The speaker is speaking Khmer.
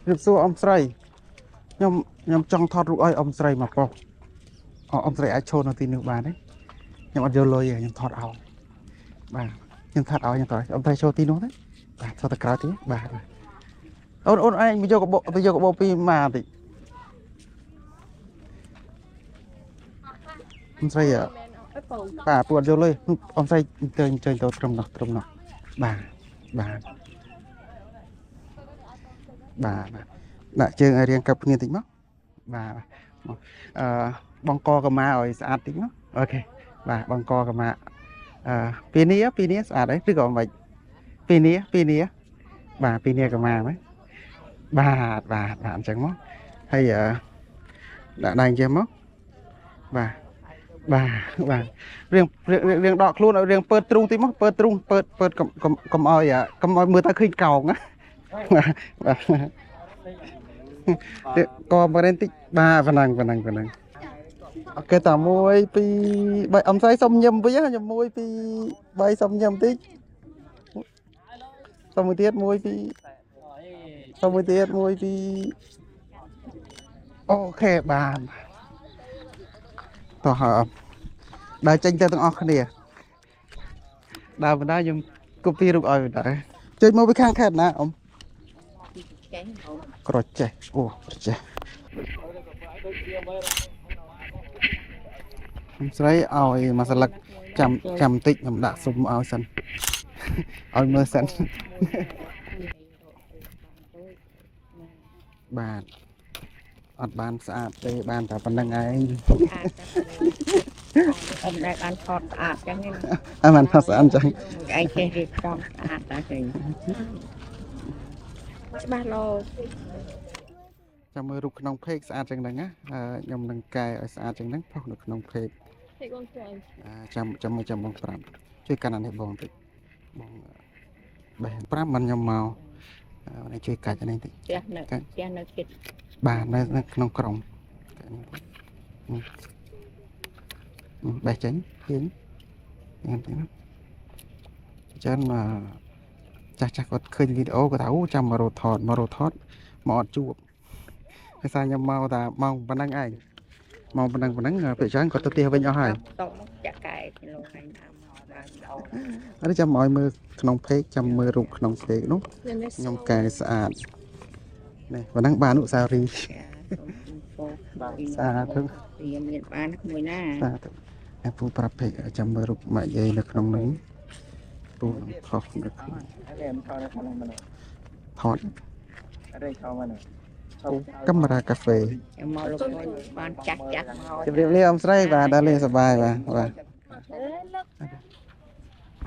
រៀបសួរអ៊ំស្រីខ្ញុំចង់ថតរូបឲ្យអ៊ំស្រីមកប៉ុអ៊ំស្រីអាចឈរនៅទីនេះបានទេខ្ញុំអត់យកលុយទេខ្ញុំថតឲ្យបាទខ្ញុំថតឲ្យខ្ញុំថតអ៊ំស្រីឈរទីនោះទេបាទថតទៅក្រៅទីបាទអូនឯងមកយកកបោពីម៉ាតិចអ៊ំស្រីបាទពួកអត់យកលុយអ៊ំស្រីទៅចេញទៅត្រឹមនោះបាទដាក់ជើងឲ្យរៀងកັບគ្នាតិចមកបាទបងកកម៉ាឲ្យស្អាតតិចមកអូខេបាទបងកកម៉ាពីនេះស្អាតហើយឬក៏មិនពីនេះបាទពីនេះកម៉ាហ្មងបាទអញ្ចឹងមកហើយដាក់ដៃចេះមកបាទរៀងដកខ្លួនឲ្យរៀងពើទ្រូងតិចមកពើទ្រូងពើកុំឲ្យមើលទៅឃើញកោងណាបាទក៏បរិនតិចបាទប៉ុណ្ណឹងអូខេត1 2 3អ៊ំស្រីសុំញឹមវិញខ្ញុំ1 2 3សុំញឹមតិចសុំមួយទៀត1 2សុំមួយទៀត1 2អូខេបាទតោះដើរចេញទៅទាំងអស់គ្នាដើរបណ្ដាខ្ញុំកូពីរូបឲ្យបណ្ដាជួយមកពីខាងខេតណាអ៊ំក្រចេះអូក្រចេះខ្ញុំស្រីឲ្យមួយស្លឹកចាំតិចខ្ញុំដាក់ស៊ុំឲ្យសិនឲ្យមើលសិនបាទអត់បានស្អាតទេបានតែប៉ុណ្្នឹងឯងអត់ដែលបានថតស្អាតចឹងទេអត់បានថតស្អាតចឹងឯងចេះរៀបចំស្អាតតែឃើញច្បាស់លោចាំមើលរូបក្នុងเพจស្អាតចឹងហ្នឹងណាខ្ញុំនឹងកែឲ្យស្អាតចឹងហ្នឹងផុសនៅក្នុងเพจបងចាំបង5ជួយកាន់អានេះបងតិចបងបេះ5មិនខ្ញុំមកនេះជួយកាច់អានេះតិចផ្ទះនៅចិត្តបាទនៅក្នុងក្រុងបេះចេញឃើញហ្នឹងទៅចឹងចាស់គាត់ឃើញវីដេអូគាត់ថាអូចាំមករត់ថតមកអត់ជួបហើយសារខ្ញុំមកតែម៉ោងប៉ុណ្ណឹងឯងម៉ោងប៉ុណ្ណឹងពេលច្រើនគាត់ទៅផ្ទះវិញអស់ហើយតោះមកចាក់កែគីឡូហើយថាមកបានអត់ចាំឲ្យមើលក្នុងเพจចាំមើលរូបក្នុងเพจនោះខ្ញុំកែស្អាតនេះប៉ុណ្ណឹងបានអនុស្សាវរីយ៍សាធុមានបានមួយណាសាធុហើយពូប្រាប់ពេកចាំមើលរូបម៉ាក់យាយនៅក្នុងនោះពូនឹងខុសនៅក្នុងថតកាមេរ៉ាកាហ្វេមកលោកបានចាស់មកជម្រាបលាអ៊ំស្រីបាទដល់លេងសប្បាយបាទ